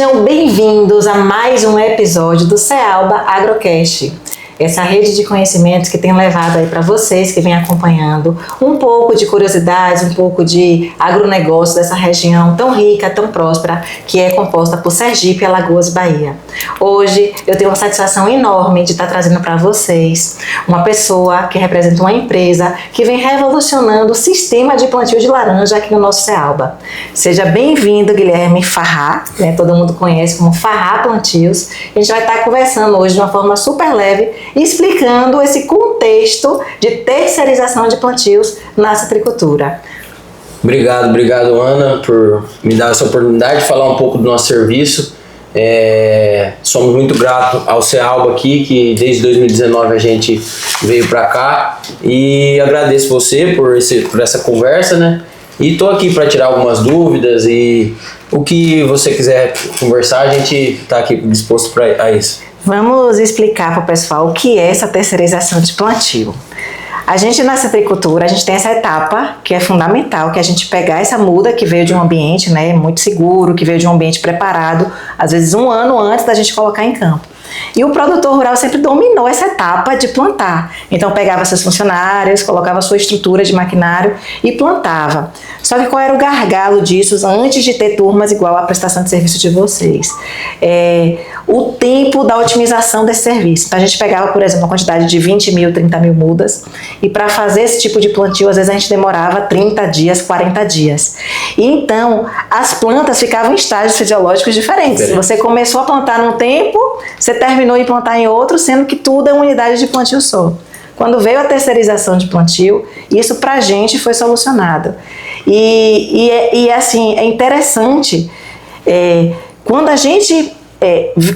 Sejam bem-vindos a mais um episódio do Cealba Agrocast. Essa rede de conhecimentos que tem levado aí para vocês que vêm acompanhando um pouco de curiosidades, um pouco de agronegócio dessa região tão rica, tão próspera, que é composta por Sergipe, Alagoas e Bahia. Hoje eu tenho uma satisfação enorme de estar trazendo para vocês uma pessoa que representa uma empresa que vem revolucionando o sistema de plantio de laranja aqui no nosso Cealba. Seja bem-vindo, Guilherme Farrá, né? Todo mundo conhece como Farrá Plantios. A gente vai estar conversando hoje de uma forma super leve, explicando esse contexto de terceirização de plantios na citricultura. Obrigado, Ana, por me dar essa oportunidade de falar um pouco do nosso serviço. Somos muito gratos ao Cealba aqui, que desde 2019 a gente veio para cá, e agradeço você por essa conversa, né? E estou aqui para tirar algumas dúvidas, e o que você quiser conversar, a gente está aqui disposto para isso. Vamos explicar para o pessoal o que é essa terceirização de plantio. A gente na citricultura, a gente tem essa etapa que é fundamental, que é a gente pegar essa muda que veio de um ambiente, né, muito seguro, que veio de um ambiente preparado, às vezes um ano antes da gente colocar em campo. E o produtor rural sempre dominou essa etapa de plantar. Então pegava seus funcionários, colocava sua estrutura de maquinário e plantava. Só que qual era o gargalo disso antes de ter turmas igual à prestação de serviço de vocês? O tempo da otimização desse serviço. Então a gente pegava, por exemplo, uma quantidade de 20 mil, 30 mil mudas, e para fazer esse tipo de plantio, às vezes a gente demorava 30 dias, 40 dias. E então as plantas ficavam em estágios fisiológicos diferentes. Você começou a plantar num tempo, você terminou de plantar em outro, sendo que tudo é uma unidade de plantio só. Quando veio a terceirização de plantio, isso pra gente foi solucionado. E assim, é interessante, quando a gente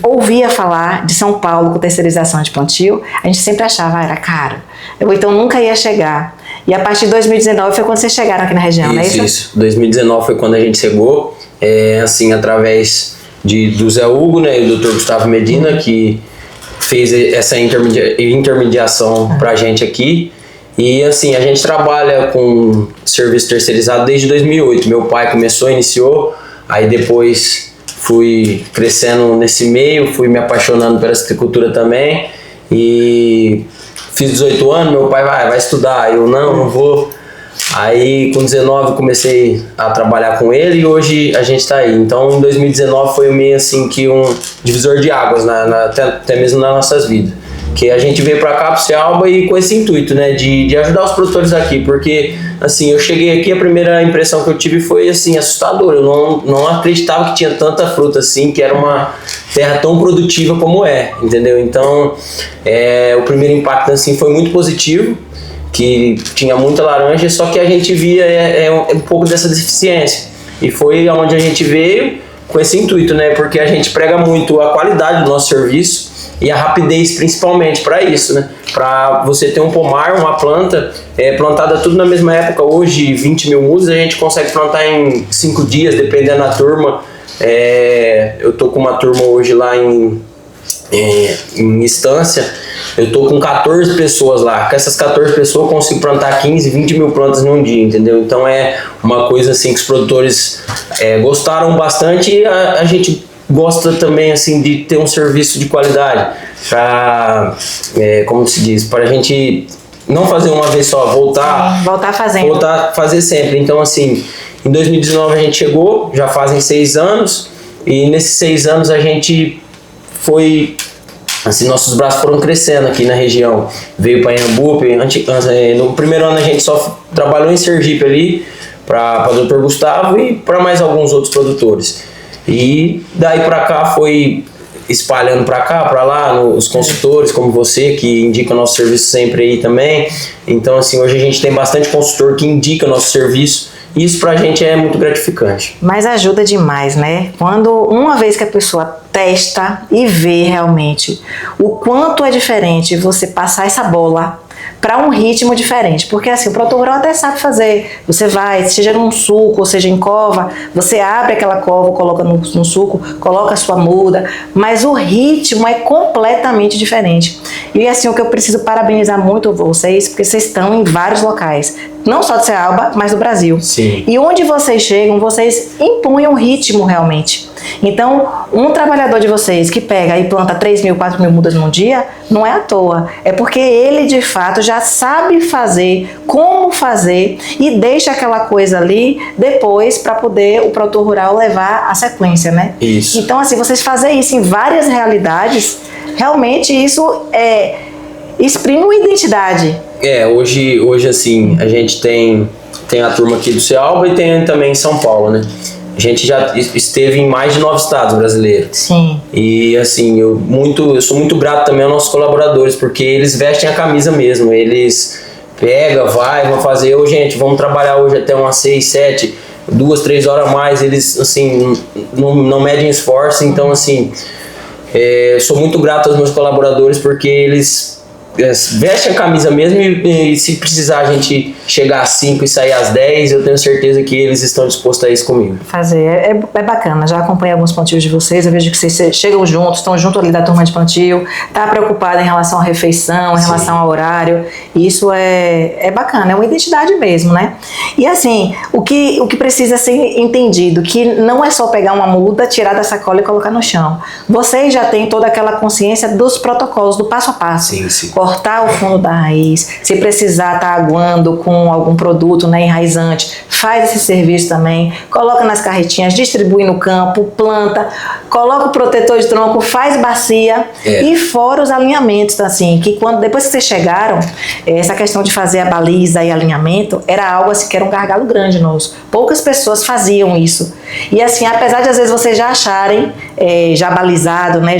ouvia falar de São Paulo com terceirização de plantio, a gente sempre achava, era caro, ou então nunca ia chegar. E a partir de 2019 foi quando vocês chegaram aqui na região, não é isso? Isso, 2019 foi quando a gente chegou, assim, através do Zé Hugo, né, e do Dr. Gustavo Medina, que fez essa intermediação pra gente aqui. E assim, a gente trabalha com serviço terceirizado desde 2008. Meu pai iniciou, aí depois fui crescendo nesse meio, fui me apaixonando pela citricultura também, e fiz 18 anos, meu pai vai estudar, eu não vou. Aí com 19 comecei a trabalhar com ele e hoje a gente está aí. Então em 2019 foi meio assim que um divisor de águas, até mesmo nas nossas vidas. Que a gente veio para cá, para o Cealba, e com esse intuito, né, de ajudar os produtores aqui, porque assim, eu cheguei aqui, a primeira impressão que eu tive foi assim, assustadora. Eu não acreditava que tinha tanta fruta assim, que era uma terra tão produtiva como entendeu? Então o primeiro impacto assim foi muito positivo, que tinha muita laranja, só que a gente via um pouco dessa deficiência, e foi onde a gente veio com esse intuito, né, porque a gente prega muito a qualidade do nosso serviço e a rapidez, principalmente para isso, né, para você ter um pomar, uma planta plantada tudo na mesma época. Hoje 20 mil mudas a gente consegue plantar em 5 dias, dependendo da turma. Eu tô com uma turma hoje lá em Estância, eu tô com 14 pessoas lá. Com essas 14 pessoas eu consigo plantar 15, 20 mil plantas num dia, entendeu? Então é uma coisa assim que os produtores gostaram bastante, e a gente gosta também assim de ter um serviço de qualidade, para, como se diz, para a gente não fazer uma vez só, voltar a fazer sempre. Então assim, em 2019 a gente chegou, já fazem 6 anos, e nesses 6 anos a gente foi, assim, nossos braços foram crescendo aqui na região. Veio para Iambu, no primeiro ano a gente só trabalhou em Sergipe ali, para o Dr. Gustavo e para mais alguns outros produtores. E daí para cá foi espalhando para cá, para lá, os consultores como você, que indica nosso serviço sempre aí também. Então assim, hoje a gente tem bastante consultor que indica nosso serviço. Isso pra gente é muito gratificante. Mas ajuda demais, né? Quando uma vez que a pessoa testa e vê realmente o quanto é diferente você passar essa bola para um ritmo diferente, porque assim, o produtor rural até sabe fazer. Você vai, seja num suco ou seja em cova, você abre aquela cova, coloca num suco, coloca a sua muda, mas o ritmo é completamente diferente. E assim, o que eu preciso parabenizar muito vocês, porque vocês estão em vários locais, não só de Ceará, mas do Brasil. Sim. E onde vocês chegam, vocês impõem um ritmo realmente. Então, um trabalhador de vocês que pega e planta 3.000, 4.000 mudas num dia, não é à toa. É porque ele, de fato, já sabe fazer, como fazer e deixa aquela coisa ali depois para poder o produtor rural levar a sequência, né? Isso. Então, assim, vocês fazem isso em várias realidades, realmente isso exprime uma identidade. Hoje assim, a gente tem a turma aqui do Cealba e tem também em São Paulo, né? A gente já esteve em mais de 9 estados brasileiros. Sim. E assim, eu sou muito grato também aos nossos colaboradores, porque eles vestem a camisa mesmo. Eles vão fazer, gente, vamos trabalhar hoje até umas 6, 7, 2, 3 horas a mais. Eles, assim, não medem esforço. Então, assim, sou muito grato aos meus colaboradores, porque eles vestem a camisa mesmo e se precisar a gente chegar às 5 e sair às 10, eu tenho certeza que eles estão dispostos a isso comigo. É bacana, já acompanhei alguns plantios de vocês, eu vejo que vocês chegam juntos, estão junto ali da turma de plantio, tá preocupado em relação à refeição, em relação ao horário, e isso é bacana, é uma identidade mesmo, né? E assim, o que precisa ser entendido, que não é só pegar uma muda, tirar da sacola e colocar no chão. Vocês já têm toda aquela consciência dos protocolos, do passo a passo. Sim. Cortar o fundo da raiz, se precisar estar aguando com algum produto, né, enraizante, faz esse serviço também, coloca nas carretinhas, distribui no campo, planta, coloca o protetor de tronco, faz bacia e fora os alinhamentos, assim, que depois que vocês chegaram, essa questão de fazer a baliza e alinhamento era algo assim que era um gargalo grande nosso. Poucas pessoas faziam isso. E assim, apesar de às vezes vocês já acharem já balizado, né,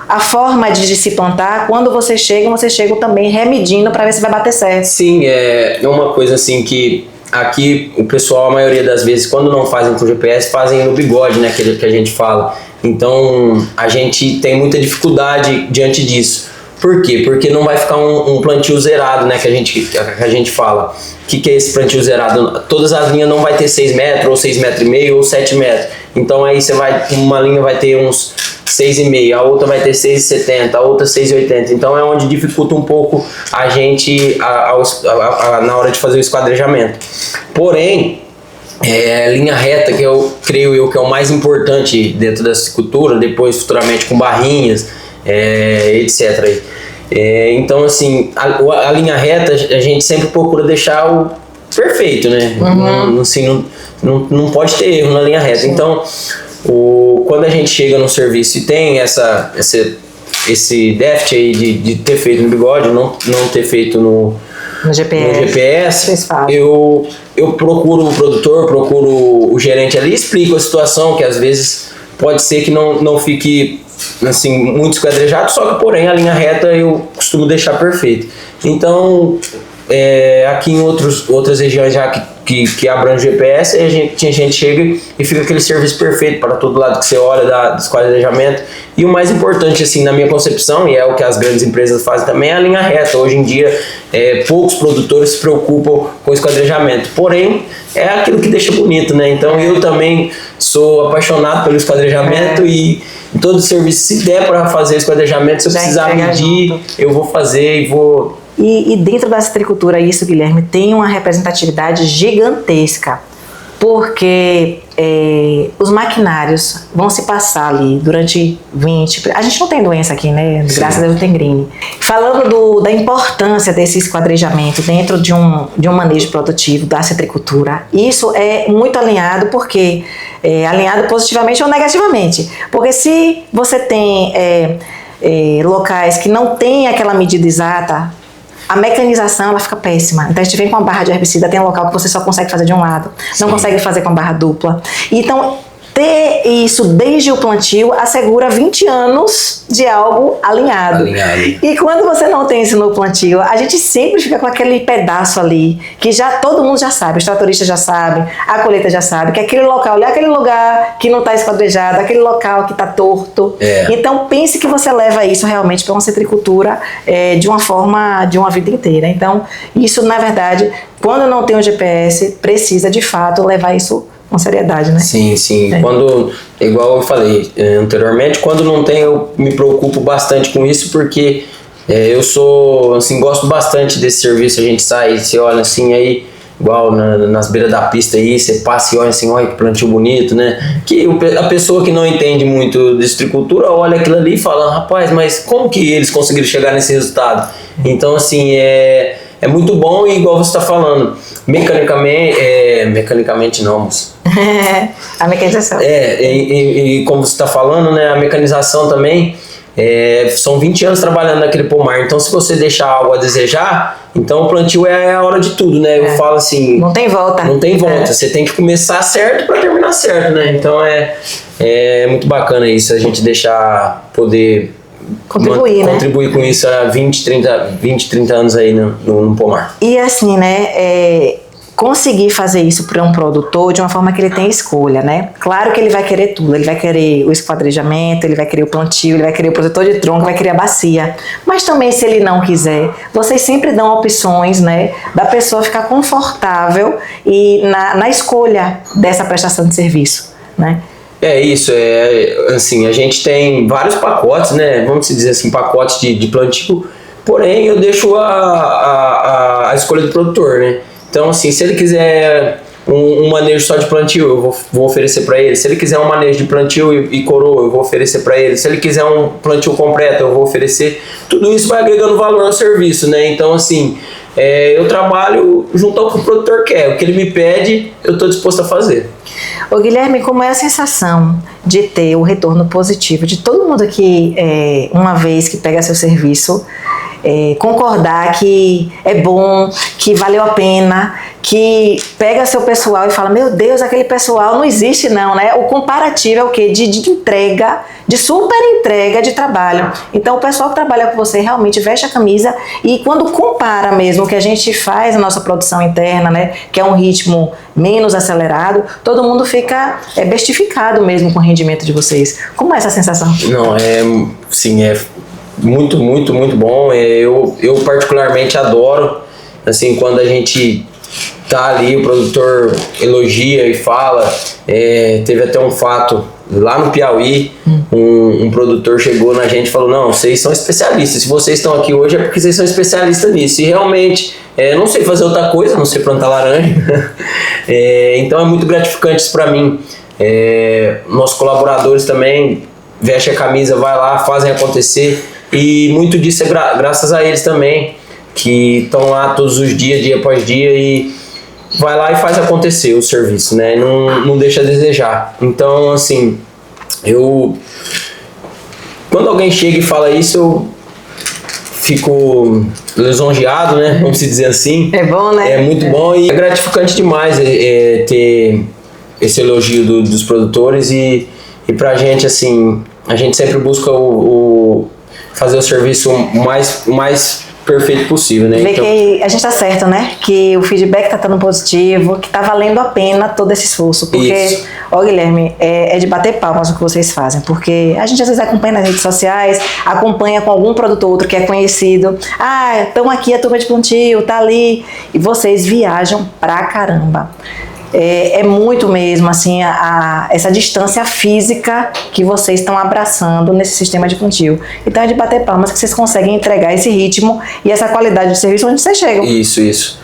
a forma de se plantar, quando vocês chegam também remedindo para ver se vai bater certo. Sim, é uma coisa assim que aqui o pessoal, a maioria das vezes, quando não fazem com GPS, fazem no bigode, né, que a gente fala. Então, a gente tem muita dificuldade diante disso. Por quê? Porque não vai ficar um plantio zerado, né, que a gente fala. O que é esse plantio zerado? Todas as linhas não vai ter 6 metros, ou 6,5 metros, ou 7 metros. Então aí uma linha vai ter uns 6,5, a outra vai ter 6,70, a outra 6,80. Então é onde dificulta um pouco a gente na hora de fazer o esquadrejamento. Porém, linha reta, que eu creio que é o mais importante dentro da cicultura, depois futuramente com barrinhas, etc. Então, assim, a linha reta a gente sempre procura deixar o perfeito, né? Não pode ter erro na linha reta. Sim. Então, quando a gente chega no serviço e tem esse déficit aí de ter feito no bigode, não ter feito no GPS, eu procuro o produtor, procuro o gerente ali, explico a situação, que às vezes pode ser que não fique assim, muito esquadrejado, só que porém a linha reta eu costumo deixar perfeito. Então, aqui em outras regiões já que abrange o GPS, a gente chega e fica aquele serviço perfeito para todo lado que você olha do esquadrejamento. E o mais importante, assim, na minha concepção, e é o que as grandes empresas fazem também, é a linha reta. Hoje em dia, poucos produtores se preocupam com o esquadrejamento, porém, é aquilo que deixa bonito, né? Então, eu também sou apaixonado pelo esquadrejamento e em todo serviço, se der para fazer o esquadrejamento, se eu precisar medir, eu vou fazer e vou... E dentro da citricultura, isso, Guilherme, tem uma representatividade gigantesca, porque os maquinários vão se passar ali durante 20... A gente não tem doença aqui, né? Graças a Deus não tem green. Falando da importância desse esquadrejamento dentro de um manejo produtivo da citricultura, isso é muito alinhado, porque alinhado positivamente ou negativamente. Porque se você tem locais que não tem aquela medida exata, a mecanização ela fica péssima. Então a gente vem com a barra de herbicida, tem um local que você só consegue fazer de um lado, não consegue fazer com a barra dupla. Então ter isso desde o plantio assegura 20 anos de algo alinhado. E quando você não tem isso no plantio, a gente sempre fica com aquele pedaço ali, que todo mundo já sabe, os tratoristas já sabem, a colheita já sabe, que aquele local, aquele lugar que não está esquadrejado, aquele local que está torto. Então pense que você leva isso realmente para uma citricultura de uma forma, de uma vida inteira. Então isso, na verdade, quando não tem o GPS, precisa de fato levar isso com seriedade, né? Sim. Quando, igual eu falei anteriormente, quando não tem, eu me preocupo bastante com isso, porque Eu sou, assim, gosto bastante desse serviço. A gente sai, você olha assim, aí, igual nas beiras da pista aí, você passa e olha assim, olha que plantio bonito, né? Que a pessoa que não entende muito de citricultura olha aquilo ali e fala, rapaz, mas como que eles conseguiram chegar nesse resultado? Então, assim, é muito bom e igual você está falando, mecanicamente não, moço. A mecanização. E como você está falando, né, a mecanização também, são 20 anos trabalhando naquele pomar, então se você deixar algo a desejar, então o plantio é a hora de tudo, né? Eu falo assim... Não tem volta. Não tem volta, você tem que começar certo para terminar certo, né? Então é muito bacana isso, a gente deixar poder... Contribuir com isso há 20, 30 anos aí no pomar. E assim, né, conseguir fazer isso para um produtor de uma forma que ele tenha escolha, né? Claro que ele vai querer tudo, ele vai querer o esquadrejamento, ele vai querer o plantio, ele vai querer o protetor de tronco, vai querer a bacia. Mas também se ele não quiser, vocês sempre dão opções, né, da pessoa ficar confortável e na escolha dessa prestação de serviço, né? Isso, assim, a gente tem vários pacotes, né, vamos dizer assim, pacotes de plantio, porém eu deixo a escolha do produtor, né, então assim, se ele quiser um manejo só de plantio, eu vou oferecer para ele, se ele quiser um manejo de plantio e coroa, eu vou oferecer para ele, se ele quiser um plantio completo, eu vou oferecer, tudo isso vai agregando valor ao serviço, né, então assim, eu trabalho junto ao que o produtor quer, o que ele me pede, eu estou disposto a fazer. Ô Guilherme, como é a sensação de ter o retorno positivo de todo mundo que, uma vez que pega seu serviço, concordar que é bom, que valeu a pena, que pega seu pessoal e fala, meu Deus, aquele pessoal não existe não, né? O comparativo é o quê? De entrega, de super entrega de trabalho. Então o pessoal que trabalha com você realmente veste a camisa e quando compara mesmo o que a gente faz, a nossa produção interna, né? Que é um ritmo menos acelerado, todo mundo fica bestificado mesmo com o rendimento de vocês. Como é essa sensação? Não, sim, muito, muito, muito bom. Eu particularmente adoro, assim, quando a gente tá ali, o produtor elogia e fala. Teve até um fato lá no Piauí, um produtor chegou na gente e falou, não, vocês são especialistas, se vocês estão aqui hoje é porque vocês são especialistas nisso, e realmente, não sei fazer outra coisa, não sei plantar laranja, então é muito gratificante isso para mim. Nossos colaboradores também vestem a camisa, vai lá, fazem acontecer, e muito disso é graças a eles também, que estão lá todos os dias, dia após dia, e vai lá e faz acontecer o serviço, né? Não deixa a desejar. Então, assim, quando alguém chega e fala isso, eu fico lisonjeado, né? Vamos dizer assim. É bom, né? É muito bom e é gratificante demais ter esse elogio dos produtores e pra gente, assim, a gente sempre busca fazer o serviço o mais perfeito possível, né? Ver então, que a gente tá certo, né? Que o feedback tá estando positivo, que tá valendo a pena todo esse esforço. Porque, ó Guilherme, é de bater palmas o que vocês fazem. Porque a gente às vezes acompanha nas redes sociais, acompanha com algum produto ou outro que é conhecido. Ah, estão aqui a turma de plantio, tá ali. E vocês viajam pra caramba. É muito mesmo, assim, essa distância física que vocês estão abraçando nesse sistema de plantio. Então é de bater palmas que vocês conseguem entregar esse ritmo e essa qualidade de serviço onde vocês chegam. Isso.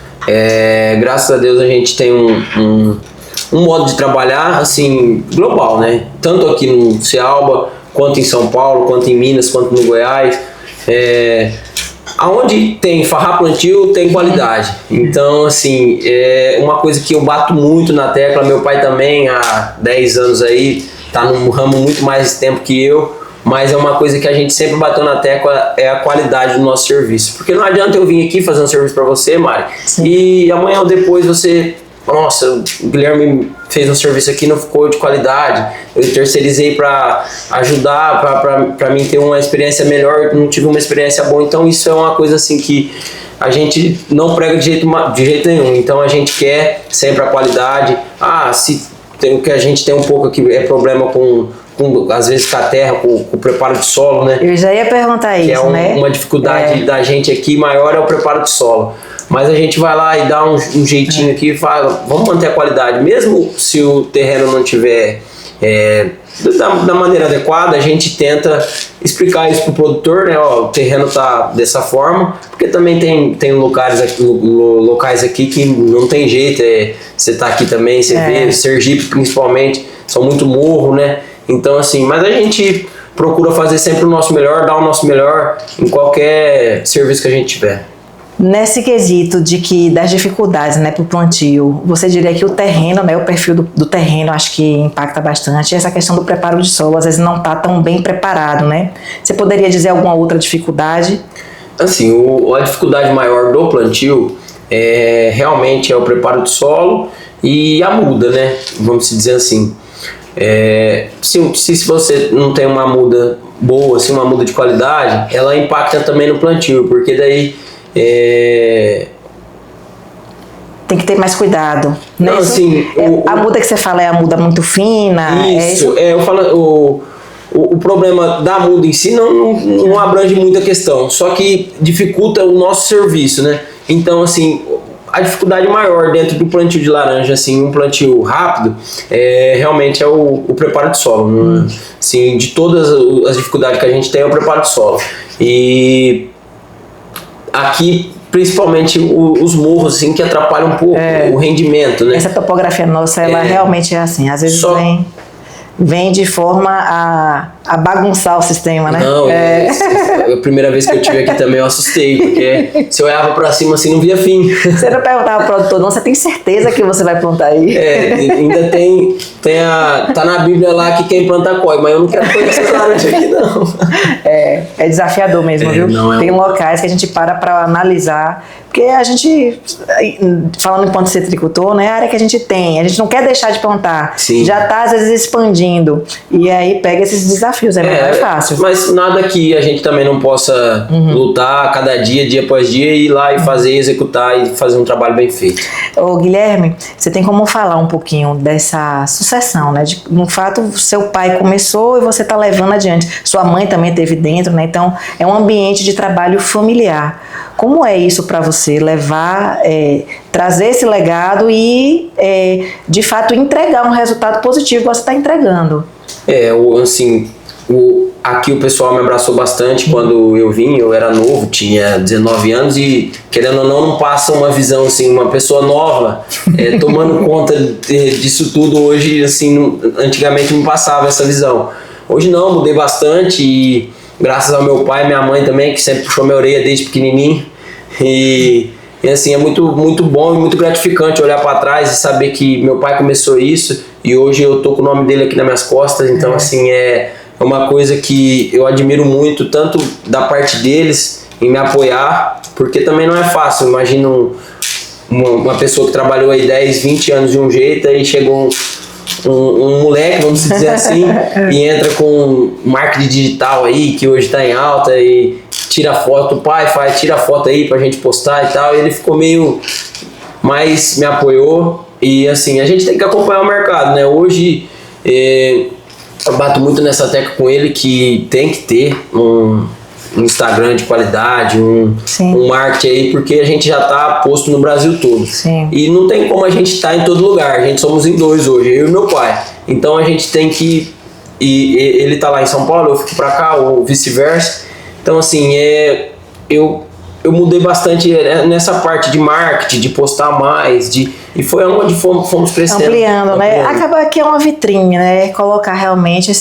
Graças a Deus a gente tem um modo de trabalhar, assim, global, né? Tanto aqui no Cealba, quanto em São Paulo, quanto em Minas, quanto no Goiás. Aonde tem farrar plantio, tem qualidade. Então, assim, é uma coisa que eu bato muito na tecla. Meu pai também, há 10 anos aí, tá num ramo muito mais tempo que eu, mas é uma coisa que a gente sempre bateu na tecla, é a qualidade do nosso serviço. Porque não adianta eu vir aqui fazer um serviço para você, Mari, e amanhã ou depois você... Nossa, o Guilherme fez um serviço aqui, não ficou de qualidade. Eu terceirizei para ajudar, para mim ter uma experiência melhor, não tive uma experiência boa. Então isso é uma coisa assim que a gente não prega de jeito nenhum. Então a gente quer sempre a qualidade. Se tem o que a gente tem um pouco aqui é problema com às vezes com a terra, com o preparo de solo, né? Eu já ia perguntar isso, né? Uma dificuldade da gente aqui maior é o preparo de solo. Mas a gente vai lá e dá um jeitinho aqui e fala, vamos manter a qualidade. Mesmo se o terreno não tiver da maneira adequada, a gente tenta explicar isso pro produtor, né? Ó, o terreno tá dessa forma, porque também tem locais aqui que não tem jeito, você tá aqui também, você vê, Sergipe principalmente, são muito morro, né? Então assim, mas a gente procura fazer sempre o nosso melhor, dar o nosso melhor em qualquer serviço que a gente tiver. Nesse quesito das dificuldades, né, para o plantio, você diria que o terreno, né, o perfil do terreno, acho que impacta bastante. Essa questão do preparo de solo, às vezes não está tão bem preparado, né? Você poderia dizer alguma outra dificuldade? Assim, a dificuldade maior do plantio realmente é o preparo de solo e a muda, né? Vamos dizer assim. Se você não tem uma muda boa, assim, uma muda de qualidade, ela impacta também no plantio, porque daí tem que ter mais cuidado, né? Não, assim, a muda que você fala é a muda muito fina? Isso, eu falo, o problema da muda em si não abrange muito a questão, só que dificulta o nosso serviço, né? Então, assim, a dificuldade maior dentro do plantio de laranja, assim, um plantio rápido, realmente é o preparo de solo. Assim, de todas as dificuldades que a gente tem é o preparo de solo. E aqui, principalmente os morros, assim, que atrapalham um pouco o rendimento, né? Essa topografia nossa, ela realmente é assim, às vezes vem de forma a bagunçar o sistema, né? Não, a primeira vez que eu estive aqui também eu assustei, porque se eu olhava pra cima assim, não via fim. Você não perguntava pro produtor, não, você tem certeza que você vai plantar aí? Ainda tá na Bíblia lá que quem planta colhe, mas eu não quero colher essas laranjas aqui, não. É desafiador mesmo, viu? Tem locais que a gente para analisar, porque a gente, falando enquanto citricultor, né, a área que a gente não quer deixar de plantar. Sim. Já tá às vezes expandindo, e aí pega esses desafios, não é fácil. Mas nada que a gente também não possa lutar cada dia após dia, ir lá e fazer, executar e fazer um trabalho bem feito. Ô Guilherme, você tem como falar um pouquinho dessa sucessão, né? No fato, seu pai começou e você tá levando adiante. Sua mãe também esteve dentro, né? Então, é um ambiente de trabalho familiar. Como é isso para você, levar, trazer esse legado e, de fato, entregar um resultado positivo que você está entregando? Aqui o pessoal me abraçou bastante quando eu vim, eu era novo, tinha 19 anos e, querendo ou não passa uma visão, assim, uma pessoa nova tomando conta disso tudo hoje, assim, antigamente não passava essa visão. Hoje não, mudei bastante e graças ao meu pai e minha mãe também, que sempre puxou minha orelha desde pequenininho. E assim, é muito, muito bom e muito gratificante olhar para trás e saber que meu pai começou isso e hoje eu tô com o nome dele aqui nas minhas costas. Então, assim, é uma coisa que eu admiro muito, tanto da parte deles em me apoiar, porque também não é fácil. Imagina uma pessoa que trabalhou aí 10, 20 anos de um jeito, aí chegou um moleque, vamos dizer assim, e entra com marketing digital aí, que hoje está em alta, e tira foto, o pai tira foto aí pra gente postar e tal, e ele ficou mas me apoiou, e assim, a gente tem que acompanhar o mercado, né? Hoje eu bato muito nessa tecla com ele que tem que ter um Instagram de qualidade, um marketing aí, porque a gente já tá posto no Brasil todo. Sim. E não tem como a gente estar em todo lugar, a gente somos em dois hoje, eu e meu pai. Então a gente tem que, ele tá lá em São Paulo, eu fico pra cá, ou vice-versa. Então assim, eu mudei bastante nessa parte de marketing, de postar mais, e foi onde fomos crescendo. Ampliando, né? Acaba que é uma vitrine, né? Colocar realmente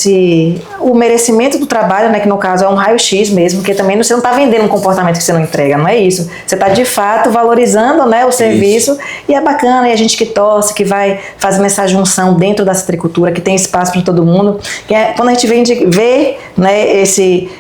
o merecimento do trabalho, né? Que no caso é um raio-x mesmo, porque também você não está vendendo um comportamento que você não entrega, não é isso. Você está de fato valorizando, né, o serviço, isso. E é bacana, e a gente que torce, que vai fazendo essa junção dentro da citricultura, que tem espaço para todo mundo. Quando a gente vem ver, né, esse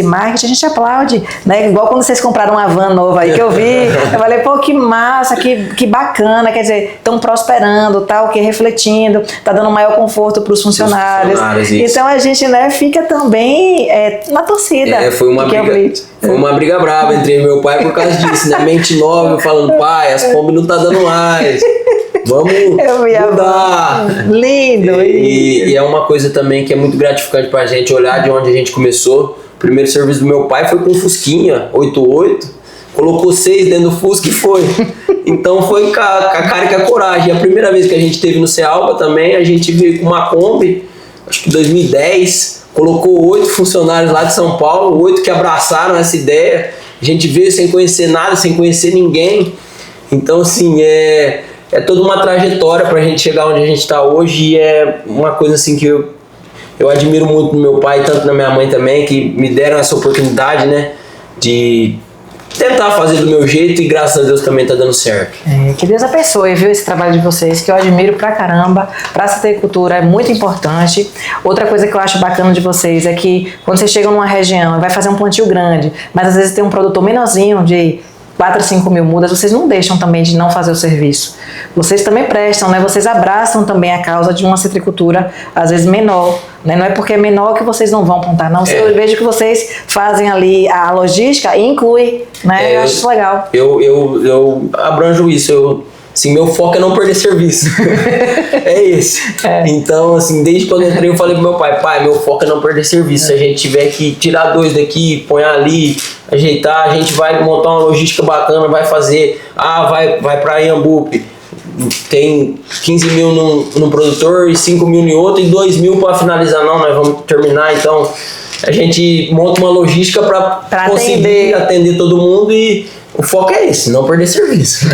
marketing, a gente aplaude, né? Igual quando vocês compraram uma van nova aí que eu vi, eu falei, pô, que massa, que bacana, quer dizer, estão prosperando, tal, que refletindo, tá dando maior conforto para os funcionários. Então a gente, né, fica também na torcida. Foi uma briga brava entre meu pai por causa disso, né? Mente nova, falando, pai, as Kombi não tá dando mais. Vamos mudar. Lindo. E é uma coisa também que é muito gratificante pra gente olhar de onde a gente começou. O primeiro serviço do meu pai foi com um Fusquinha 88, colocou 6 dentro do Fusca e foi. Então foi com a cara e com a coragem. A primeira vez que a gente teve no Cealba também, a gente veio com uma Kombi, acho que 2010, colocou 8 funcionários lá de São Paulo, 8 que abraçaram essa ideia. A gente veio sem conhecer nada, sem conhecer ninguém. Então, assim, é toda uma trajetória pra gente chegar onde a gente tá hoje, e é uma coisa assim que eu admiro muito no meu pai, tanto na minha mãe também, que me deram essa oportunidade, né, de tentar fazer do meu jeito, e graças a Deus também tá dando certo. Que Deus abençoe, viu, esse trabalho de vocês, que eu admiro pra caramba. Pra citricultura é muito importante. Outra coisa que eu acho bacana de vocês é que quando vocês chegam numa região e vai fazer um plantio grande, mas às vezes tem um produtor menorzinho de 4 a 5 mil mudas, vocês não deixam também de não fazer o serviço. Vocês também prestam, né? Vocês abraçam também a causa de uma citricultura, às vezes menor, né? Não é porque é menor que vocês não vão plantar, não. Eu vejo que vocês fazem ali a logística e inclui, né? Eu acho isso legal. Eu abranjo isso, assim, meu foco é não perder serviço. É esse. Então, assim, desde quando eu entrei, eu falei pro meu pai, meu foco é não perder serviço. Se a gente tiver que tirar 2 daqui, põe ali, ajeitar, a gente vai montar uma logística bacana, vai fazer, vai pra Iambupe, tem 15 mil num produtor e 5 mil em outro e 2 mil para finalizar. Não, nós vamos terminar. Então, a gente monta uma logística para conseguir atender todo mundo, e o foco é esse, não perder serviço.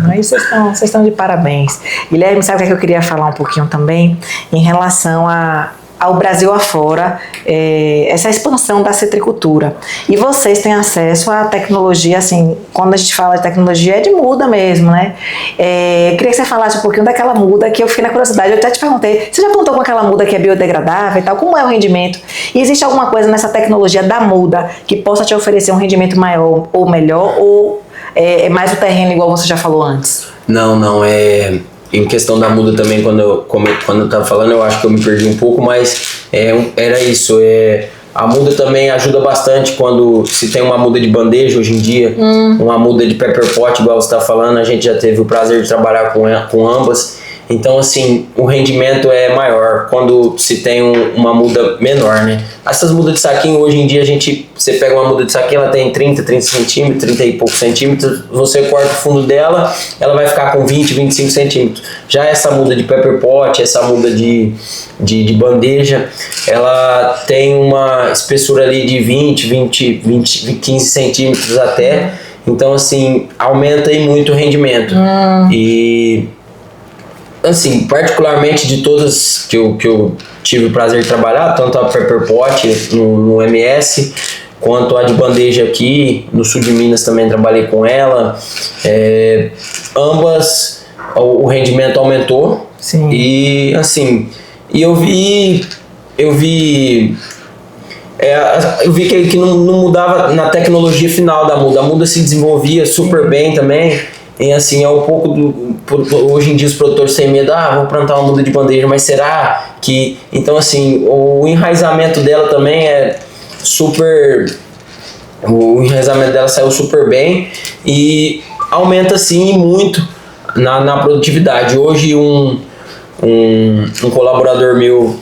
Aí vocês estão de parabéns. Guilherme, sabe o que eu queria falar um pouquinho também? Em relação ao Brasil afora, essa expansão da citricultura. E vocês têm acesso à tecnologia, assim, quando a gente fala de tecnologia é de muda mesmo, né? Queria que você falasse um pouquinho daquela muda, que eu fiquei na curiosidade, eu até te perguntei, você já plantou com aquela muda que é biodegradável e tal, como é o rendimento? E existe alguma coisa nessa tecnologia da muda que possa te oferecer um rendimento maior ou melhor, ou é mais o terreno igual você já falou antes? Não, em questão da muda também, quando eu tava falando, eu acho que eu me perdi um pouco, mas era isso. A muda também ajuda bastante quando se tem uma muda de bandeja hoje em dia, uma muda de pepper pot, igual você tá falando, a gente já teve o prazer de trabalhar com ambas. Então, assim, o rendimento é maior quando se tem uma muda menor, né? Essas mudas de saquinho, hoje em dia, você pega uma muda de saquinho, ela tem 30 centímetros, 30 e poucos centímetros, você corta o fundo dela, ela vai ficar com 20, 25 centímetros. Já essa muda de pepper pot, essa muda de bandeja, ela tem uma espessura ali de 15 centímetros até. Então, assim, aumenta aí muito o rendimento. E, assim, particularmente de todas que eu tive o prazer de trabalhar, tanto a Pepper Pot no MS, quanto a de bandeja aqui, no sul de Minas também trabalhei com ela. Ambas, o rendimento aumentou. Sim. E, assim, eu vi que não mudava na tecnologia final da muda. A muda se desenvolvia super bem também. E assim, é um pouco hoje em dia os produtores têm medo, vou plantar uma muda de bandeja, mas será que... Então, assim, o enraizamento dela também o enraizamento dela saiu super bem e aumenta, assim, muito na produtividade. Hoje, um colaborador meu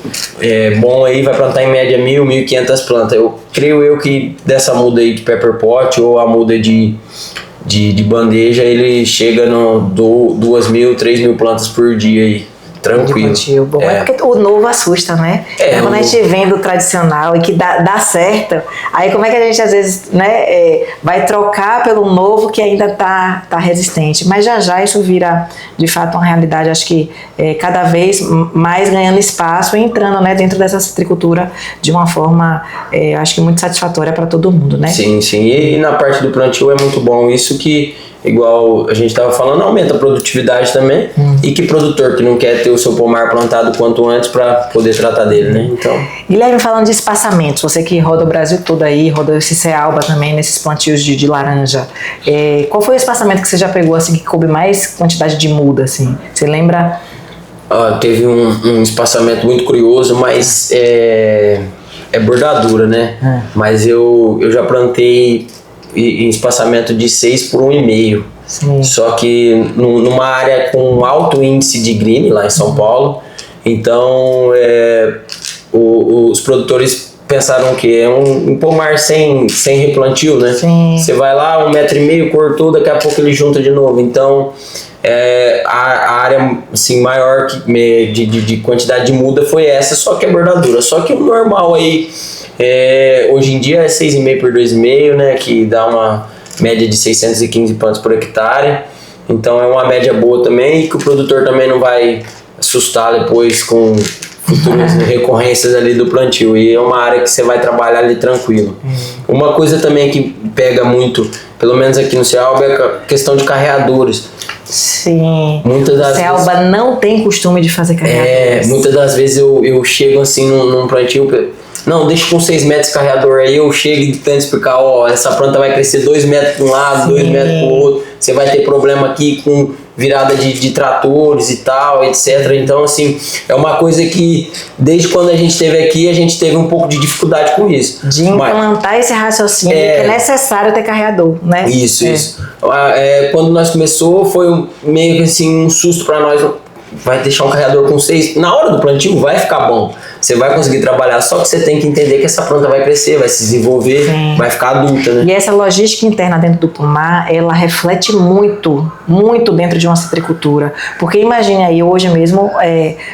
bom aí vai plantar em média 1.500 plantas. Eu creio que dessa muda aí de Pepper Pot ou a muda de bandeja, ele chega no 2.000, 3.000 plantas por dia aí, tranquilo. Bom, é porque o novo assusta, né? Quando a gente vem do tradicional e que dá certo, aí como é que a gente às vezes, né, vai trocar pelo novo que ainda tá resistente? Mas já isso vira de fato uma realidade, acho que cada vez mais ganhando espaço e entrando, né, dentro dessa citricultura de uma forma, acho que muito satisfatória para todo mundo, né? Sim. E na parte do plantio é muito bom isso, que igual a gente estava falando, aumenta a produtividade também. E que produtor que não quer ter o seu pomar plantado quanto antes para poder tratar dele, né? Então... Guilherme, falando de espaçamentos, você que roda o Brasil todo aí, roda esse Cealba também, nesses plantios de laranja, qual foi o espaçamento que você já pegou, assim, que coube mais quantidade de muda, assim? Você lembra? Teve um espaçamento muito curioso, mas é bordadura, né? Mas eu já plantei em espaçamento de 6 por 1,5. Sim. Só que numa área com alto índice de green lá em São Paulo. Então os produtores pensaram que é um pomar sem replantio, né? Sim. Você vai lá, 1,5 m, cortou, daqui a pouco ele junta de novo. Então a área assim, maior de quantidade de muda foi essa, só que é bordadura. Só que o normal aí, hoje em dia é 6,5 por 2,5, né, que dá uma média de 615 plantas por hectare. Então é uma média boa também, e que o produtor também não vai assustar depois com futuras recorrências ali do plantio. E é uma área que você vai trabalhar ali tranquilo. Uma coisa também que pega muito, pelo menos aqui no Cealba, é a questão de carreadores. Sim. Muitas das Cealba vezes, não tem costume de fazer carreadores. muitas das vezes eu chego assim num plantio, não, deixa com 6 metros de carreador aí, eu chego e tento explicar, ó, essa planta vai crescer 2 metros para um lado, 2 metros para o outro, você vai ter problema aqui com virada de tratores e tal, etc. Então, assim, é uma coisa que desde quando a gente esteve aqui, a gente teve um pouco de dificuldade com isso. De implantar esse raciocínio que é necessário ter carreador, né? Isso. Quando nós começou, foi meio que assim, um susto para nós. Vai deixar um carreador com 6. Na hora do plantio vai ficar bom. Você vai conseguir trabalhar, só que você tem que entender que essa planta vai crescer, vai se desenvolver, vai ficar adulta, né? E essa logística interna dentro do pomar, ela reflete muito dentro de uma citricultura. Porque imagine aí, hoje mesmo,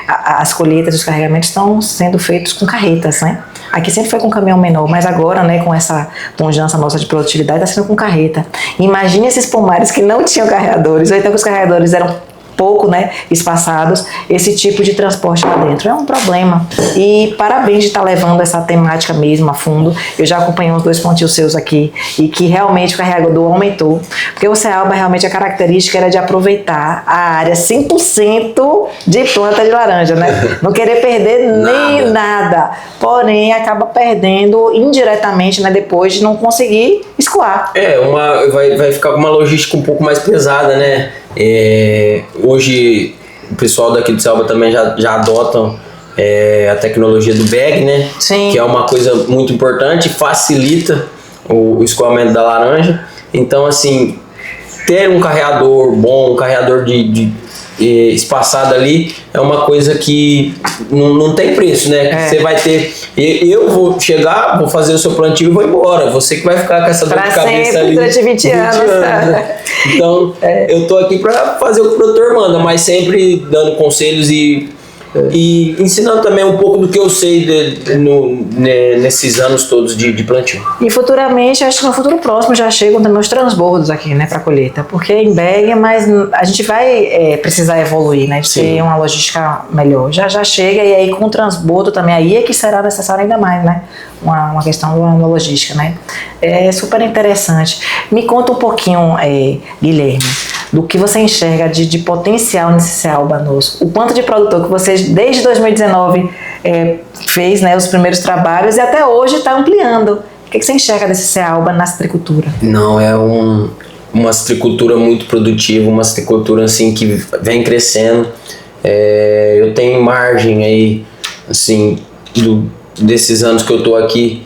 as colheitas, os carregamentos estão sendo feitos com carretas, né? Aqui sempre foi com caminhão menor, mas agora, né, com essa pujança nossa de produtividade, está sendo com carreta. Imagine esses pomares que não tinham carregadores, ou então que os carregadores eram pouco, né, espaçados, esse tipo de transporte lá dentro. É um problema. E parabéns de estar levando essa temática mesmo a fundo. Eu já acompanhei uns 2 plantios seus aqui e que realmente o carregador aumentou. Porque o Cealba, realmente, a característica era de aproveitar a área 100% de planta de laranja, né? Não querer perder nem nada. Porém, acaba perdendo indiretamente, né, depois de não conseguir escoar. Vai ficar com uma logística um pouco mais pesada, né? Hoje o pessoal daqui do Cealba também já adotam a tecnologia do bag, né? Sim. Que é uma coisa muito importante, facilita o escoamento da laranja. Então, assim, ter um carreador bom, um carreador espaçado ali, é uma coisa que não tem preço, né? Você vai ter. Eu vou chegar, vou fazer o seu plantio e vou embora. Você que vai ficar com essa dor de cabeça sempre, ali. Durante 20 anos. Né? Então, eu tô aqui para fazer o que o produtor manda, mas sempre dando conselhos e ensinando também um pouco do que eu sei nesses anos todos de plantio. E futuramente, acho que no futuro próximo já chegam também os transbordos aqui, né, para colheita, porque em bag, mas a gente vai precisar evoluir, né, de ter uma logística melhor. Já chega, e aí com o transbordo também, aí é que será necessário ainda mais, né, uma questão de uma logística, né. É super interessante. Me conta um pouquinho, Guilherme, do que você enxerga de potencial nesse Cealba nosso. O quanto de produtor que vocês, desde 2019, fez, né, os primeiros trabalhos e até hoje está ampliando. O que você enxerga desse Cealba na citricultura? Não, é uma citricultura muito produtiva, uma citricultura assim, que vem crescendo. Eu tenho margem aí, assim, desses anos que eu estou aqui.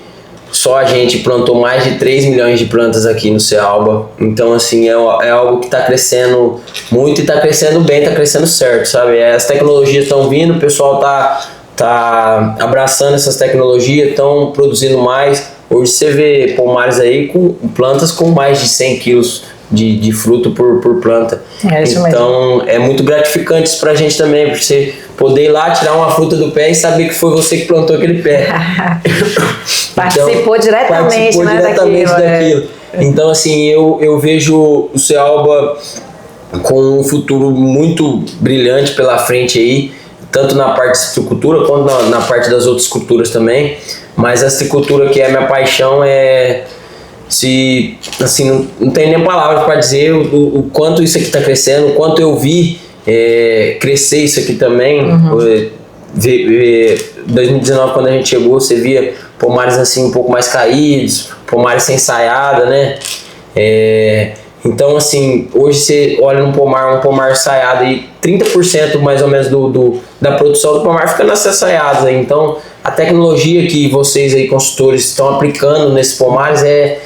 Só a gente plantou mais de 3 milhões de plantas aqui no Cealba. Então, assim, é algo que está crescendo muito e está crescendo bem, está crescendo certo, sabe? As tecnologias estão vindo, o pessoal tá abraçando essas tecnologias, estão produzindo mais. Hoje você vê pomares aí com plantas com mais de 100 quilos de fruto por planta. Isso então, mesmo. é muito gratificante isso pra gente também, pra você poder ir lá, tirar uma fruta do pé e saber que foi você que plantou aquele pé. Participou diretamente, daquilo. Então, assim, eu vejo o Cealba com um futuro muito brilhante pela frente aí, tanto na parte de citricultura quanto na parte das outras culturas também. Mas a citricultura, que é a minha paixão, não tem nem palavras para dizer o quanto isso aqui está crescendo, o quanto eu vi crescer isso aqui também. 2019, quando a gente chegou, você via pomares assim um pouco mais caídos, pomares sem ensaiada, né? Então, assim, hoje você olha um pomar ensaiado e 30% mais ou menos da produção do pomar fica nessas ensaiadas. Então, a tecnologia que vocês aí, consultores, estão aplicando nesses pomares é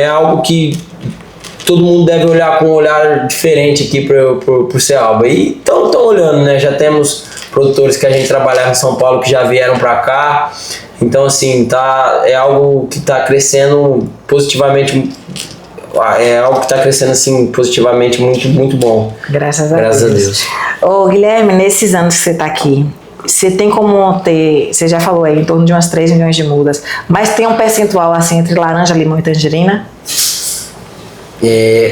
algo que todo mundo deve olhar com um olhar diferente aqui pro Cealba. E estão olhando, né? Já temos produtores que a gente trabalhava em São Paulo que já vieram para cá. Então, assim, é algo que está crescendo positivamente é algo que está crescendo assim positivamente, muito, muito bom. Graças a Graças Deus. a Deus. Ô, Guilherme, nesses anos que você está aqui, você tem como ter, você já falou aí, em torno de umas 3 milhões de mudas, mas tem um percentual assim entre laranja, limão e tangerina?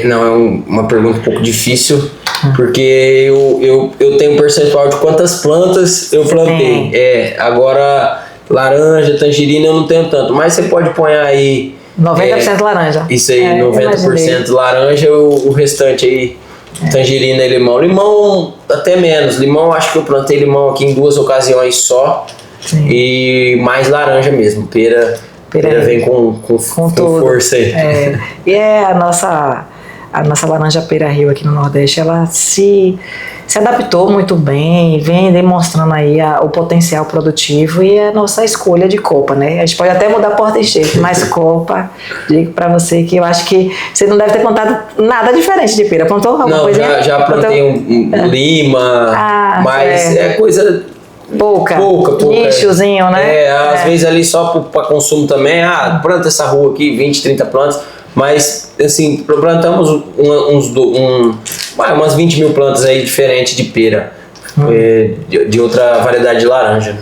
Não, é uma pergunta um pouco difícil, porque eu tenho um percentual de quantas plantas eu plantei. Agora, laranja, tangerina eu não tenho tanto, mas você pode pôr aí... 90% laranja. Isso aí, 90% laranja, o restante aí, tangerina e limão. Limão, até menos. Limão, acho que eu plantei limão aqui em 2 ocasiões só. Sim. E mais laranja mesmo. Pera vem com força aí. E a nossa laranja Pera Rio aqui no Nordeste, ela se adaptou muito bem, vem demonstrando aí o potencial produtivo e a nossa escolha de copa, né? A gente pode até mudar porta enxerto, mas copa, digo pra você que eu acho que você não deve ter plantado nada diferente de pera. Plantou alguma coisa? Não, já plantei um lima, mas é coisa... Pouca. Nichozinho, né? Às vezes ali só para consumo também. Planta essa rua aqui, 20, 30 plantas. Mas, assim, plantamos umas 20 mil plantas aí diferentes de pera. De outra variedade de laranja.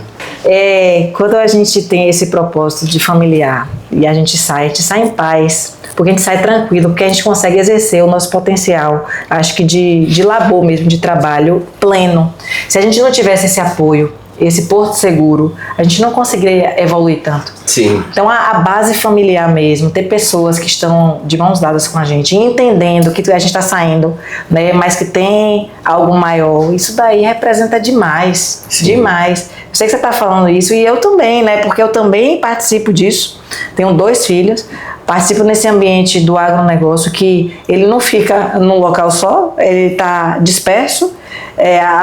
Quando a gente tem esse propósito de familiar e a gente sai em paz. Porque a gente sai tranquilo, porque a gente consegue exercer o nosso potencial, acho que de labor mesmo, de trabalho pleno. Se a gente não tivesse esse apoio, esse porto seguro, a gente não conseguiria evoluir tanto. Sim. Então a base familiar mesmo, ter pessoas que estão de mãos dadas com a gente, entendendo que a gente está saindo, né, mas que tem algo maior, isso daí representa demais. Sim. Demais. Eu sei que você está falando isso e eu também, né, porque eu também participo disso, tenho 2 filhos, participo nesse ambiente do agronegócio que ele não fica num local só, ele está disperso.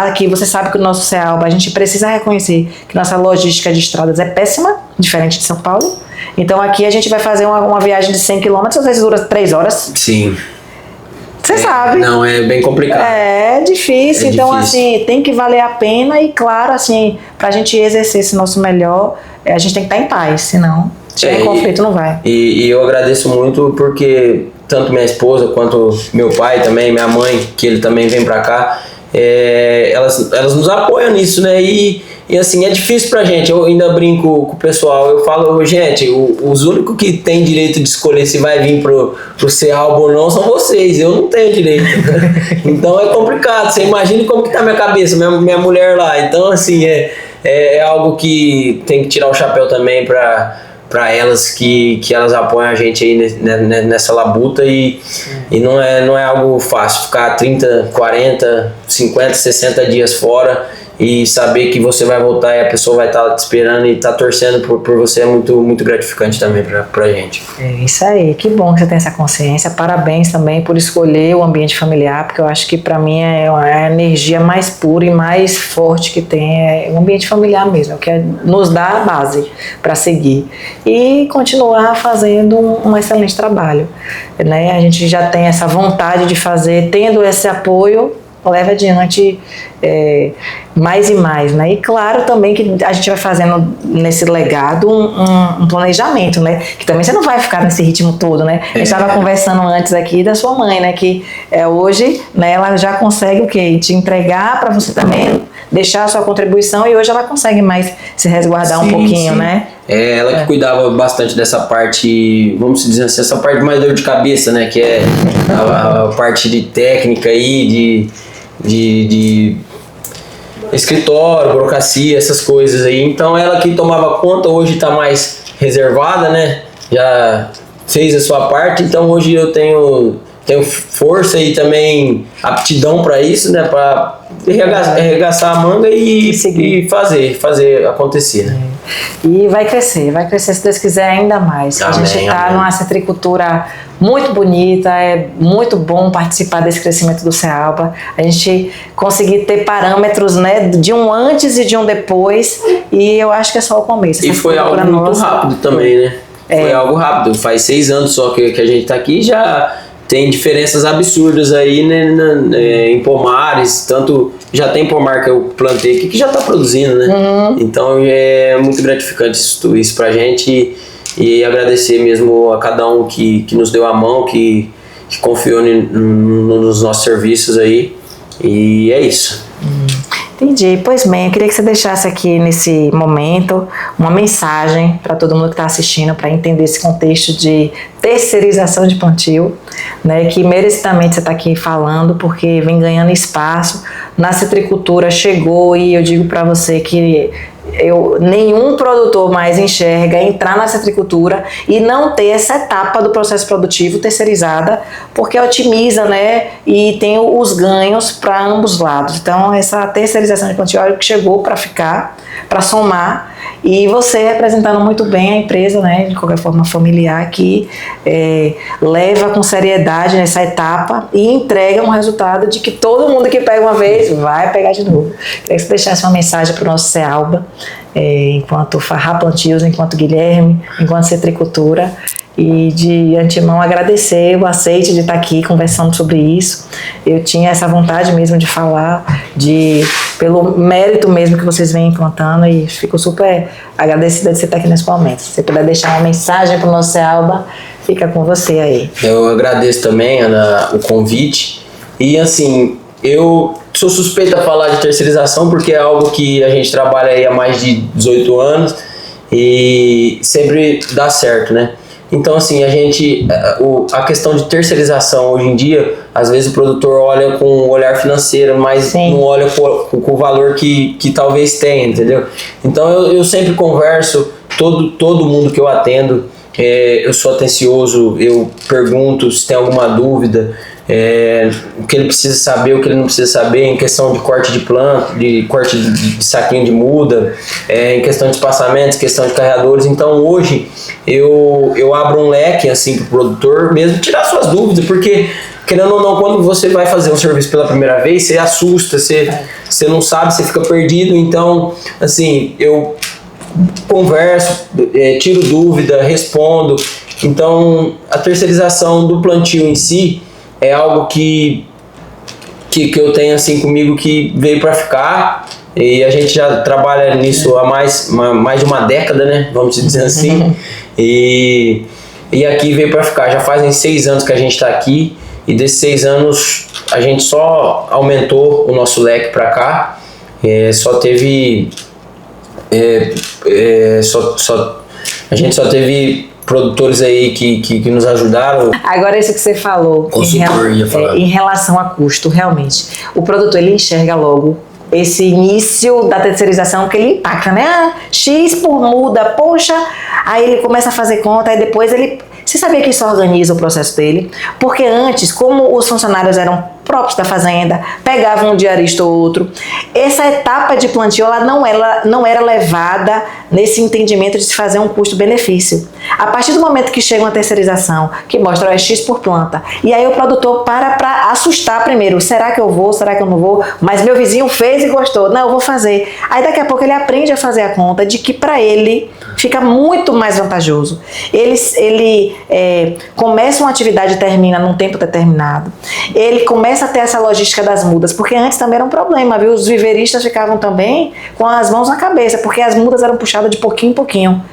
Aqui você sabe que o nosso CEALBA, a gente precisa reconhecer que nossa logística de estradas é péssima, diferente de São Paulo. Então aqui a gente vai fazer uma viagem de 100 km, às vezes dura 3 horas. Sim. Você sabe. Não, é bem complicado. É difícil, então assim, tem que valer a pena e claro, assim, pra gente exercer esse nosso melhor, a gente tem que estar em paz, senão... Se tiver conflito, não vai. E eu agradeço muito porque tanto minha esposa quanto meu pai também, minha mãe, que ele também vem pra cá, elas nos apoiam nisso, né? E assim, é difícil pra gente. Eu ainda brinco com o pessoal, eu falo, gente, os únicos que têm direito de escolher se vai vir pro CEALBA ou não são vocês, eu não tenho direito. Então é complicado, você imagina como que tá minha cabeça, minha mulher lá. Então assim, é algo que tem que tirar o chapéu também para elas que elas apoiam a gente aí nessa labuta e não é algo fácil ficar 30, 40, 50, 60 dias fora e saber que você vai voltar e a pessoa vai estar te esperando e tá torcendo por você é muito, muito gratificante também pra gente. É isso aí, que bom que você tem essa consciência, parabéns também por escolher o ambiente familiar, porque eu acho que para mim é a energia mais pura e mais forte que tem, é o ambiente familiar mesmo, que nos dá a base para seguir e continuar fazendo um excelente trabalho, né? A gente já tem essa vontade de fazer, tendo esse apoio, leva adiante mais e mais, né? E claro também que a gente vai fazendo nesse legado um planejamento, né? Que também você não vai ficar nesse ritmo todo, né? A gente estava conversando antes aqui da sua mãe, né? Que hoje, né, ela já consegue o quê? Te entregar para você também deixar a sua contribuição e hoje ela consegue mais se resguardar um pouquinho, né? Ela que cuidava bastante dessa parte, vamos dizer assim, essa parte mais dor de cabeça, né? Que é a parte de técnica aí, de escritório, burocracia, essas coisas aí. Então ela que tomava conta, hoje está mais reservada, né? Já fez a sua parte, então hoje eu tenho força e também aptidão para isso, né? Para arregaçar a manga e fazer acontecer, né? E vai crescer se Deus quiser ainda mais. Amém, a gente está numa citricultura muito bonita, é muito bom participar desse crescimento do CEALBA, a gente conseguir ter parâmetros, né, de um antes e de um depois, e eu acho que é só o começo. E foi algo muito rápido também, né? Foi algo rápido, faz 6 anos só que a gente está aqui, já tem diferenças absurdas aí, né, em pomares, tanto já tem pomar que eu plantei aqui que já está produzindo, né? Então é muito gratificante isso pra gente e agradecer mesmo a cada um que nos deu a mão, que que confiou nos nossos serviços aí. E é isso. Entendi. Pois bem, eu queria que você deixasse aqui nesse momento uma mensagem para todo mundo que está assistindo, para entender esse contexto de terceirização de plantio, né, que merecidamente você está aqui falando, porque vem ganhando espaço. Na citricultura chegou, e eu digo para você que nenhum produtor mais enxerga entrar na citricultura e não ter essa etapa do processo produtivo terceirizada, porque otimiza, né, e tem os ganhos para ambos lados. Então, essa terceirização de plantio que chegou para ficar, para somar, e você representando muito bem a empresa, né, de qualquer forma familiar, que leva com seriedade nessa etapa e entrega um resultado de que todo mundo que pega uma vez vai pegar de novo. Queria que você deixasse uma mensagem para o nosso CEALBA, enquanto Farrá Plantios, enquanto Guilherme, enquanto Citricultura, e de antemão agradecer o aceite de estar aqui conversando sobre isso. Eu tinha essa vontade mesmo de falar, pelo mérito mesmo que vocês vêm implantando, e fico super agradecida de você estar aqui nesse momento. Se você puder deixar uma mensagem para o nosso CEALBA, fica com você aí. Eu agradeço também, Ana, o convite, e assim, eu sou suspeito a falar de terceirização porque é algo que a gente trabalha aí há mais de 18 anos e sempre dá certo, né? Então, assim, a questão de terceirização hoje em dia, às vezes o produtor olha com o olhar financeiro, mas Sim. não olha com o valor que talvez tenha, entendeu? Então, eu sempre converso, todo mundo que eu atendo, eu sou atencioso, eu pergunto se tem alguma dúvida, o que ele precisa saber, o que ele não precisa saber, em questão de corte de planta, de corte de saquinho de muda, em questão de espaçamentos, questão de carregadores. Então hoje eu abro um leque assim para o produtor mesmo tirar suas dúvidas, porque querendo ou não, quando você vai fazer um serviço pela primeira vez, você assusta, você não sabe, você fica perdido. Então assim, eu converso, tiro dúvida, respondo. Então a terceirização do plantio em si é algo que eu tenho assim comigo, que veio para ficar, e a gente já trabalha nisso há mais de uma década, né? Vamos dizer assim. E aqui veio para ficar. Já fazem 6 anos que a gente está aqui, e desses 6 anos a gente só aumentou o nosso leque para cá. A gente só teve produtores aí que nos ajudaram. Agora, isso que você falou, em relação a custo, realmente, o produtor ele enxerga logo esse início da terceirização, que ele impacta, né? X por muda, poxa, aí ele começa a fazer conta, aí depois você sabia que isso organiza o processo dele? Porque antes, como os funcionários eram próprios da fazenda, pegavam um diarista ou outro, essa etapa de plantio ela não era levada nesse entendimento de se fazer um custo-benefício. A partir do momento que chega uma terceirização, que mostra X por planta, e aí o produtor para assustar primeiro, será que eu vou, será que eu não vou? Mas meu vizinho fez e gostou, não, eu vou fazer. Aí daqui a pouco ele aprende a fazer a conta de que para ele fica muito mais vantajoso. Ele começa uma atividade e termina num tempo determinado. Ele começa a ter essa logística das mudas, porque antes também era um problema, viu? Os viveiristas ficavam também com as mãos na cabeça, porque as mudas eram puxadas de pouquinho em pouquinho.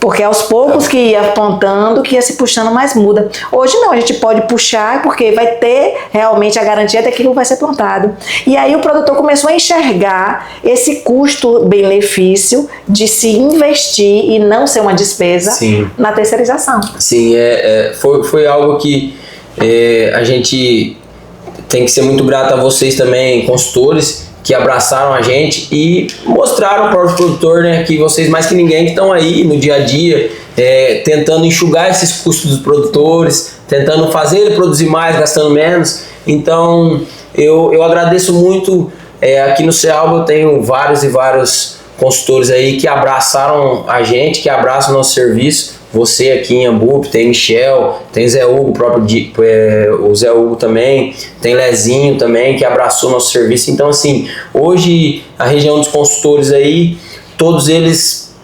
Porque aos poucos que ia plantando, que ia se puxando mais muda. Hoje não, a gente pode puxar, porque vai ter realmente a garantia de que aquilo vai ser plantado. E aí o produtor começou a enxergar esse custo-benefício de se investir e não ser uma despesa. Sim. Na terceirização. Sim, foi algo que a gente tem que ser muito grato a vocês também, consultores, que abraçaram a gente e mostraram para o produtor, né, que vocês mais que ninguém que estão aí no dia a dia tentando enxugar esses custos dos produtores, tentando fazer ele produzir mais, gastando menos. Então eu agradeço muito. Aqui no CEALBA eu tenho vários e vários consultores aí que abraçaram a gente, que abraçam o nosso serviço. Você aqui em Iambupe, tem Michel, tem Zé Hugo, o Zé Hugo também, tem Lezinho também, que abraçou nosso serviço. Então assim, hoje a região dos consultores aí, todos eles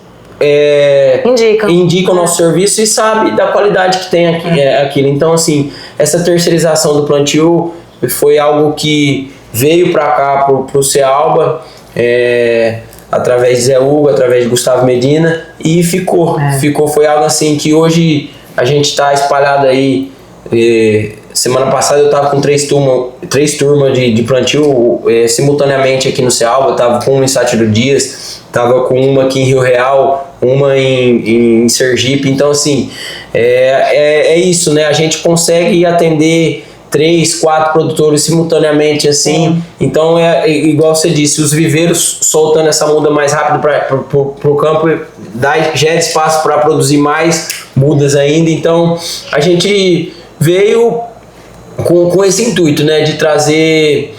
indicam o nosso serviço e sabem da qualidade que tem aquilo. Então assim, essa terceirização do plantio foi algo que veio para cá, para o CEALBA, através de Zé Hugo, através de Gustavo Medina, e ficou. Foi algo assim que hoje a gente está espalhado aí, semana passada eu tava com três turmas de plantio simultaneamente aqui no Cealba. Eu tava com uma em Sátiro Dias, tava com uma aqui em Rio Real, uma em Sergipe. Então, assim, é isso, né? A gente consegue atender 3, 4 produtores simultaneamente, assim. Então, igual você disse, os viveiros soltando essa muda mais rápido para o campo gera espaço para produzir mais mudas ainda. Então, a gente veio com esse intuito, né, de trazer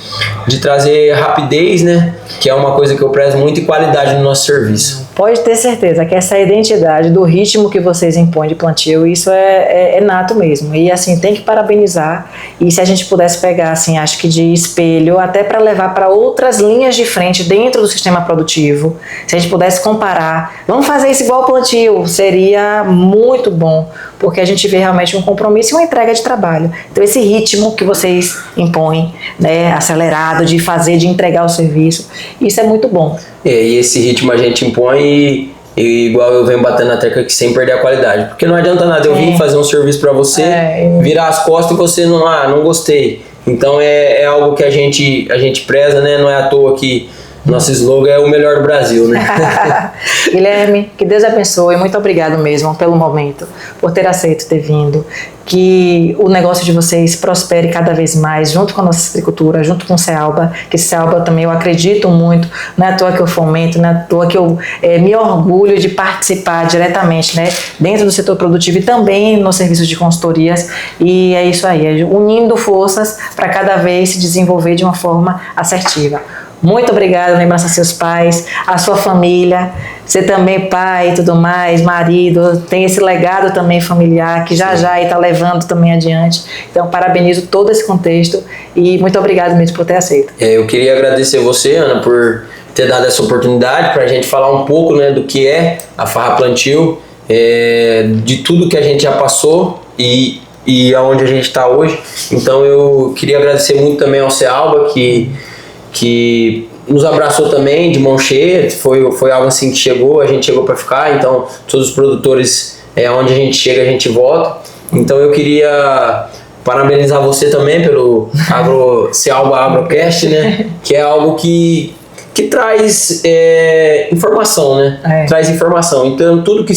rapidez, né, que é uma coisa que eu prezo muito, e qualidade no nosso serviço. Pode ter certeza que essa identidade do ritmo que vocês impõem de plantio, isso é nato mesmo. E assim, tem que parabenizar. E se a gente pudesse pegar, assim, acho que de espelho, até para levar para outras linhas de frente dentro do sistema produtivo, se a gente pudesse comparar, vamos fazer isso igual ao plantio, seria muito bom, porque a gente vê realmente um compromisso e uma entrega de trabalho. Então esse ritmo que vocês impõem, né, acelerado, de fazer, de entregar o serviço, isso é muito bom. E esse ritmo a gente impõe e igual eu venho batendo na tecla que sem perder a qualidade. Porque não adianta nada eu vir fazer um serviço para você, virar as costas e você não gostei. Então é algo que a gente preza, né? Não é à toa que nosso slogan é o melhor do Brasil, né? Guilherme, que Deus abençoe. Muito obrigado mesmo pelo momento, por ter aceito ter vindo. Que o negócio de vocês prospere cada vez mais, junto com a nossa citricultura, junto com o Cealba, que Cealba também eu acredito muito, não é à toa que eu fomento, não é à toa que eu me orgulho de participar diretamente, né, dentro do setor produtivo e também no serviço de consultorias, e é isso aí, unindo forças para cada vez se desenvolver de uma forma assertiva. Muito obrigada, lembrança aos seus pais, à sua família, você também pai e tudo mais, marido, tem esse legado também familiar que já está levando também adiante. Então, parabenizo todo esse contexto e muito obrigado mesmo por ter aceito. Eu queria agradecer você, Ana, por ter dado essa oportunidade para a gente falar um pouco, né, do que é a Farra Plantio, de tudo que a gente já passou e aonde a gente está hoje. Então, eu queria agradecer muito também ao Cealba, que nos abraçou também de mão cheia, foi algo assim que a gente chegou para ficar. Então todos os produtores, onde a gente chega a gente volta. Então eu queria parabenizar você também pelo Cealba Agrocast, né, que é algo que traz informação, né? Traz informação. Então tudo que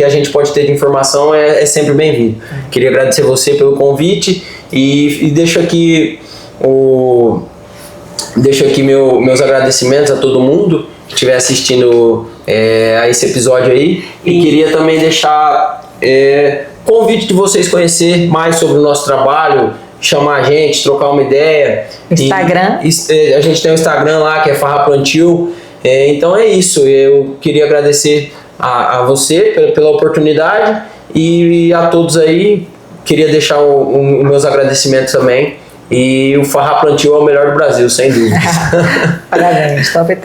a gente pode ter de informação é sempre bem-vindo. Queria agradecer você pelo convite e deixo aqui meus agradecimentos a todo mundo que estiver assistindo a esse episódio aí. E queria também deixar convite de vocês conhecer mais sobre o nosso trabalho, chamar a gente, trocar uma ideia. Instagram. A gente tem um Instagram lá que é Farra Plantio. Então é isso. Eu queria agradecer a você pela oportunidade e a todos aí. Queria deixar os meus agradecimentos também. E o Farra Plantio é o melhor do Brasil, sem dúvida. Parabéns, top.